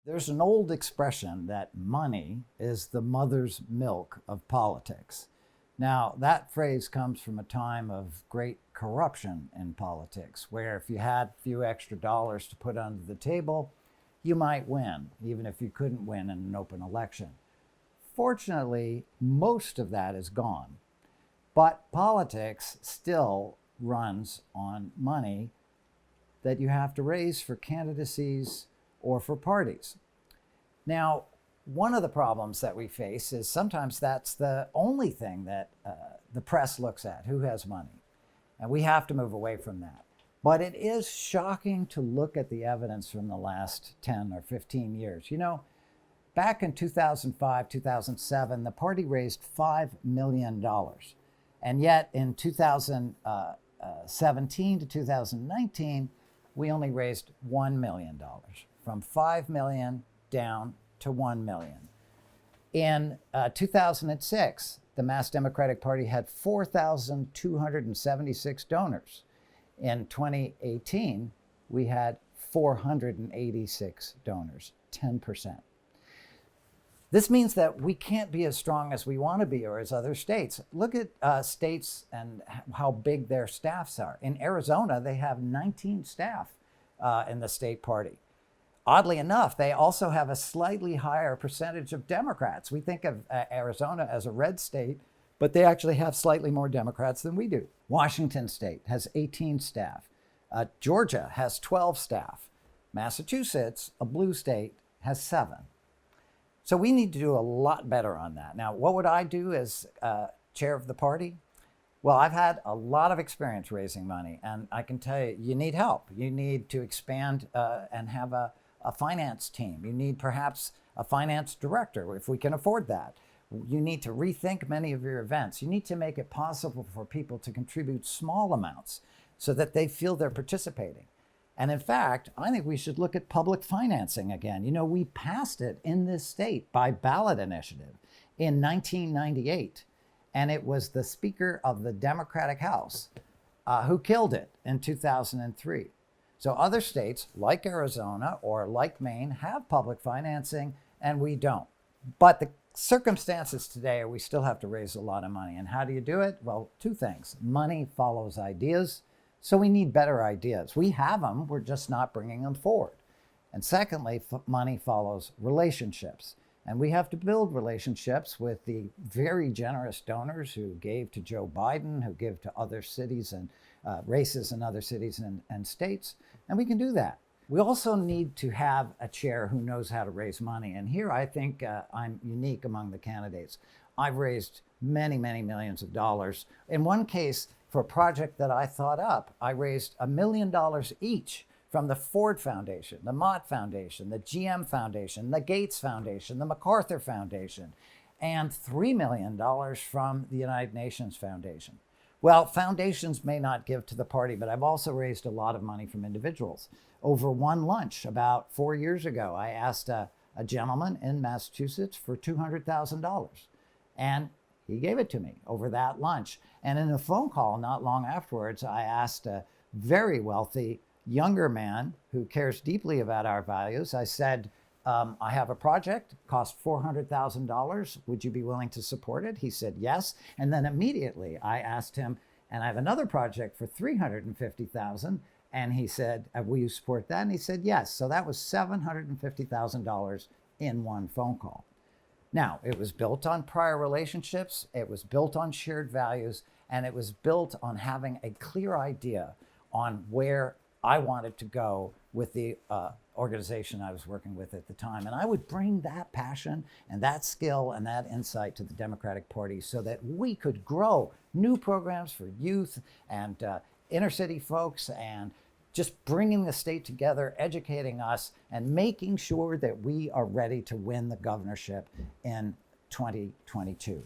There's an old expression that money is the mother's milk of politics. Now, that phrase comes from a time of great corruption in politics, where if you had a few extra dollars to put under the table, you might win, even if you couldn't win in an open election. Fortunately, most of that is gone. But politics still runs on money that you have to raise for candidacies or for parties. Now, one of the problems that we face is sometimes that's the only thing that the press looks at, who has money. And we have to move away from that. But it is shocking to look at the evidence from the last 10 or 15 years. You know, back in 2005, 2007, the party raised $5 million. And yet in 2017 to 2019, we only raised $1 million, from $5 million down to $1 million. In 2006, the Mass Democratic Party had 4,276 donors. In 2018, we had 486 donors, 10%. This means that we can't be as strong as we want to be or as other states. Look at states and how big their staffs are. In Arizona, they have 19 staff in the state party. Oddly enough, they also have a slightly higher percentage of Democrats. We think of Arizona as a red state, but they actually have slightly more Democrats than we do. Washington State has 18 staff. Georgia has 12 staff. Massachusetts, a blue state, has 7. So we need to do a lot better on that. Now, what would I do as chair of the party? Well, I've had a lot of experience raising money, and I can tell you, you need help. You need to expand and have a finance team. You need perhaps a finance director, if we can afford that. You need to rethink many of your events. You need to make it possible for people to contribute small amounts so that they feel they're participating. And in fact, I think we should look at public financing again. You know, we passed it in this state by ballot initiative in 1998. And it was the Speaker of the Democratic House who killed it in 2003. So other states like Arizona or like Maine have public financing and we don't. But the circumstances today are we still have to raise a lot of money. And how do you do it? Well, 2 things. Money follows ideas. So we need better ideas. We have them, we're just not bringing them forward. And secondly, money follows relationships. And we have to build relationships with the very generous donors who gave to Joe Biden, who give to other cities and races in other cities and states. And we can do that. We also need to have a chair who knows how to raise money. And here I think I'm unique among the candidates. I've raised many, many millions of dollars. In one case, for a project that I thought up, I raised $1 million each from the Ford Foundation, the Mott Foundation, the GM Foundation, the Gates Foundation, the MacArthur Foundation, and $3 million from the United Nations Foundation. Well, foundations may not give to the party, but I've also raised a lot of money from individuals. Over one lunch about 4 years ago, I asked a gentleman in Massachusetts for $200,000, and he gave it to me over that lunch. And in a phone call not long afterwards, I asked a very wealthy younger man who cares deeply about our values. I said, I have a project, cost $400,000. Would you be willing to support it? He said, yes. And then immediately I asked him, and I have another project for $350,000. And he said, will you support that? And he said, yes. So that was $750,000 in one phone call. Now, it was built on prior relationships, it was built on shared values, and it was built on having a clear idea on where I wanted to go with the organization I was working with at the time. And I would bring that passion and that skill and that insight to the Democratic Party so that we could grow new programs for youth and inner city folks, and just bringing the state together, educating us, and making sure that we are ready to win the governorship in 2022.